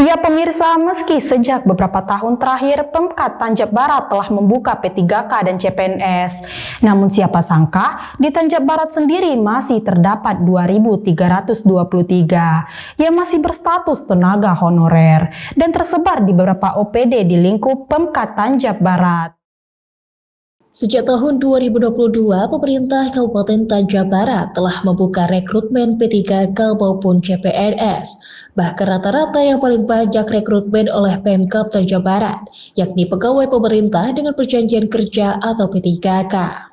Ya pemirsa, meski sejak beberapa tahun terakhir Pemkat Tanjab Barat telah membuka P3K dan CPNS, namun siapa sangka di Tanjab Barat sendiri masih terdapat 2.323 yang masih berstatus tenaga honorer dan tersebar di beberapa OPD di lingkup Pemkat Tanjab Barat. Sejak tahun 2022, pemerintah Kabupaten Tanjab Barat telah membuka rekrutmen P3K maupun CPNS. Bahkan rata-rata yang paling banyak rekrutmen oleh Pemkab Tanjab Barat, yakni pegawai pemerintah dengan perjanjian kerja atau P3K.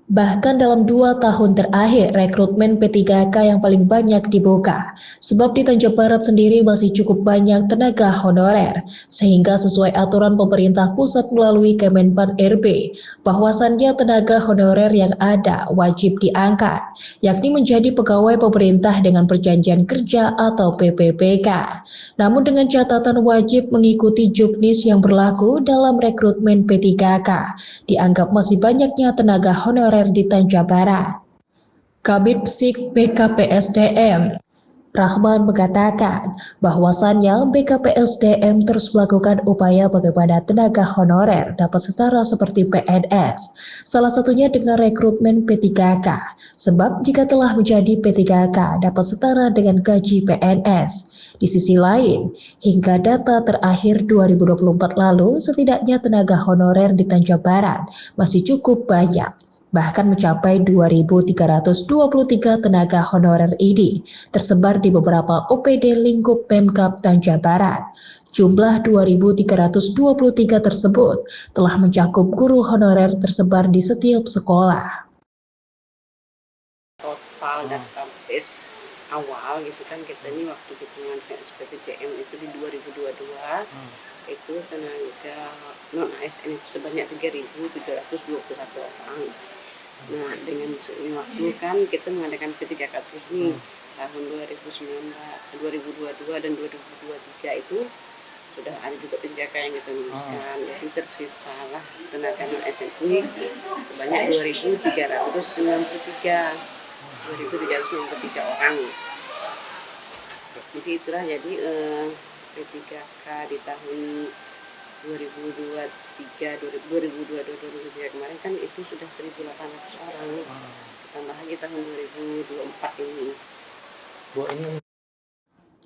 Bahkan dalam 2 tahun terakhir, rekrutmen P3K yang paling banyak dibuka. Sebab di Tanjab Barat sendiri masih cukup banyak tenaga honorer, sehingga sesuai aturan pemerintah pusat melalui Kemenpan RB, bahwasannya tenaga honorer yang ada wajib diangkat, yakni menjadi pegawai pemerintah dengan perjanjian kerja atau PPPK. Namun dengan catatan wajib mengikuti juknis yang berlaku dalam rekrutmen P3K, dianggap masih banyaknya tenaga honorer di Tanjab Barat. Kabid Psik BKPSDM Rahman mengatakan bahwasannya BKPSDM terus melakukan upaya bagaimana tenaga honorer dapat setara seperti PNS, salah satunya dengan rekrutmen P3K, sebab jika telah menjadi P3K dapat setara dengan gaji PNS. Di sisi lain, hingga data terakhir 2024 lalu, setidaknya tenaga honorer di Tanjab Barat masih cukup banyak, bahkan mencapai 2.323 tenaga honorer ini tersebar di beberapa OPD lingkup Pemkab Tanjab Barat. Jumlah 2.323 tersebut telah mencakup guru honorer tersebar di setiap sekolah. Total database awal gitu kan, kita ini waktu hitungan SPTJM itu di 2022 itu tenaga non ASN itu sebanyak 3.721 orang. Nah, dengan waktu kan kita mengadakan P3K terus nih tahun 2022 dan 2023 itu sudah ada juga P3K yang kita luluskan. Jadi tersisalah tenaga non ASN ini sebanyak 2.393 orang. Jadi itulah jadi P3K di tahun 2023 kemarin kan itu sudah 1.800 orang, tambah lagi tahun 2024 ini.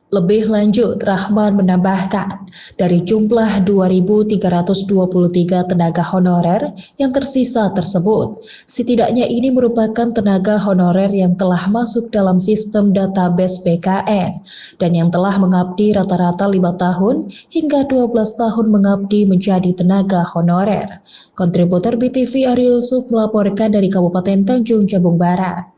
Lebih lanjut, Rahman menambahkan, dari jumlah 2.323 tenaga honorer yang tersisa tersebut, setidaknya ini merupakan tenaga honorer yang telah masuk dalam sistem database BKN dan yang telah mengabdi rata-rata 5 tahun hingga 12 tahun mengabdi menjadi tenaga honorer. Kontributor BTV Ari Yusuf melaporkan dari Kabupaten Tanjung Jabung Barat.